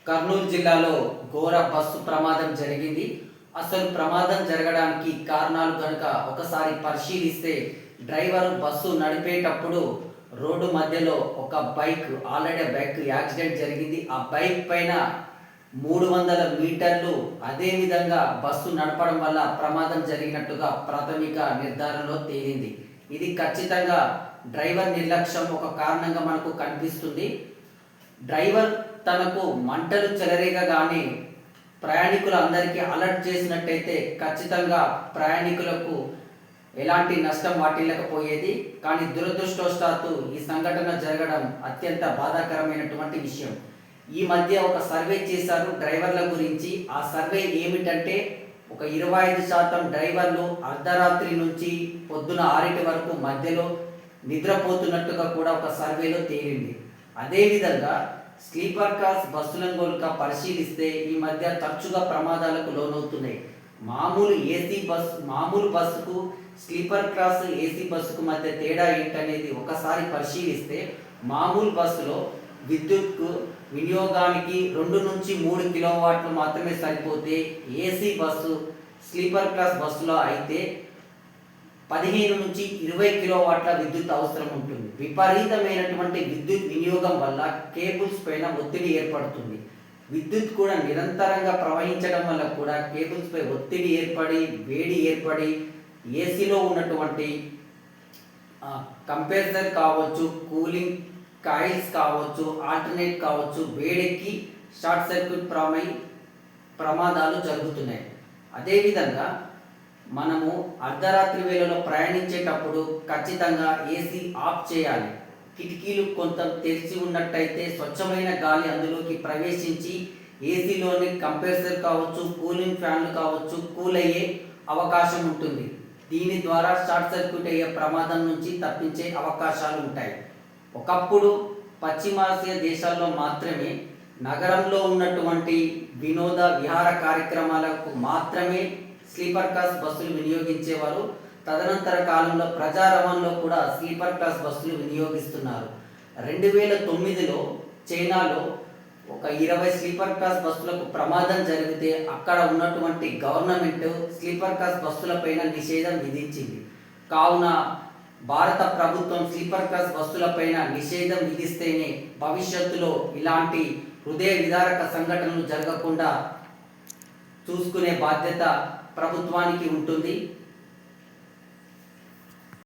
కర్నూలు జిల్లాలో ఘోర బస్సు ప్రమాదం జరిగింది. అసలు ప్రమాదం జరగడానికి కారణాలు కనుక ఒకసారి పరిశీలిస్తే, డ్రైవర్ బస్సు నడిపేటప్పుడు రోడ్డు మధ్యలో ఒక ఆల్రెడీ బైక్ యాక్సిడెంట్ జరిగింది. ఆ బైక్ పైన 300 మీటర్లు అదే విధంగా బస్సు నడపడం వల్ల ప్రమాదం జరిగినట్టుగా ప్రాథమిక నిర్ధారణలో తేలింది. ఇది ఖచ్చితంగా డ్రైవర్ నిర్లక్ష్యం ఒక కారణంగా మనకు కనిపిస్తుంది. డ్రైవర్ తనకు మంటలు చెలరేగగానే ప్రయాణికులందరికీ అలర్ట్ చేసినట్టయితే ఖచ్చితంగా ప్రయాణికులకు ఎలాంటి నష్టం వాటిల్లకపోయేది. కానీ దురదృష్టవశాత్తు ఈ సంఘటన జరగడం అత్యంత బాధాకరమైనటువంటి విషయం. ఈ మధ్య ఒక సర్వే చేశారు డ్రైవర్ల గురించి. ఆ సర్వే ఏమిటంటే, ఒక 25% డ్రైవర్లు అర్ధరాత్రి నుంచి పొద్దున 6 వరకు మధ్యలో నిద్రపోతున్నట్టుగా కూడా ఒక సర్వేలో తేలింది. అదేవిధంగా స్లీపర్ క్లాస్ బస్సులను కనుక పరిశీలిస్తే ఈ మధ్య తరచుగా ప్రమాదాలకు లోనవుతున్నాయి. మామూలు బస్సుకు స్లీపర్ క్లాస్ ఏసీ బస్సుకు మధ్య తేడా ఏంటనేది ఒకసారి పరిశీలిస్తే, మామూలు బస్సులో విద్యుత్ వినియోగానికి 2 నుంచి 3 కిలోవాట్లు మాత్రమే సరిపోతే, ఏసీ బస్సు స్లీపర్ క్లాస్ బస్సులో అయితే 15 నుంచి 20 కిలోవాట్ల విద్యుత్ అవసరం ఉంటుంది. విపరీతమైనటువంటి విద్యుత్ వినియోగం వల్ల కేబుల్స్ పైన ఒత్తిడి ఏర్పడుతుంది. విద్యుత్ కూడా నిరంతరంగా ప్రవహించడం వల్ల కూడా కేబుల్స్ పై ఒత్తిడి ఏర్పడి, వేడి ఏర్పడి, ఏసీలో ఉన్నటువంటి కంప్రెసర్ కావచ్చు, కూలింగ్ కాయిల్స్ కావచ్చు, ఆల్టర్నేట్ కావచ్చు, వేడెక్కి షార్ట్ సర్క్యూట్ ప్రమాదాలు జరుగుతున్నాయి. అదేవిధంగా మనము అర్ధరాత్రి వేళలో ప్రయాణించేటప్పుడు ఖచ్చితంగా ఏసీ ఆఫ్ చేయాలి. కిటికీలు కొంత తెరిచి ఉన్నట్టయితే స్వచ్ఛమైన గాలి అందులోకి ప్రవేశించి ఏసీలోని కంప్రెసర్ కావచ్చు, కూలింగ్ ఫ్యాన్లు కావచ్చు కూల్ అయ్యే అవకాశం ఉంటుంది. దీని ద్వారా షార్ట్ సర్క్యూట్ అయ్యే ప్రమాదం నుంచి తప్పించే అవకాశాలు ఉంటాయి. ఒకప్పుడు పశ్చిమాసియా దేశాల్లో మాత్రమే నగరంలో ఉన్నటువంటి వినోద విహార కార్యక్రమాలకు మాత్రమే స్లీపర్ క్లాస్ బస్సులు వినియోగించేవారు. తదనంతర కాలంలో ప్రజా రవాణాలో కూడా స్లీపర్ క్లాస్ బస్సులు వినియోగిస్తున్నారు. 2009లో చైనాలో ఒక 20 స్లీపర్ క్లాస్ బస్సులకు ప్రమాదం జరిగితే అక్కడ ఉన్నటువంటి గవర్నమెంట్ స్లీపర్ క్లాస్ బస్సులపైన నిషేధం విధించింది. కావున భారత ప్రభుత్వం స్లీపర్ క్లాస్ బస్సులపైన నిషేధం విధిస్తేనే భవిష్యత్తులో ఇలాంటి హృదయ విదారక సంఘటనలు జరగకుండా చూసుకునే బాధ్యత ప్రభుత్వానికి ఉంటుంది.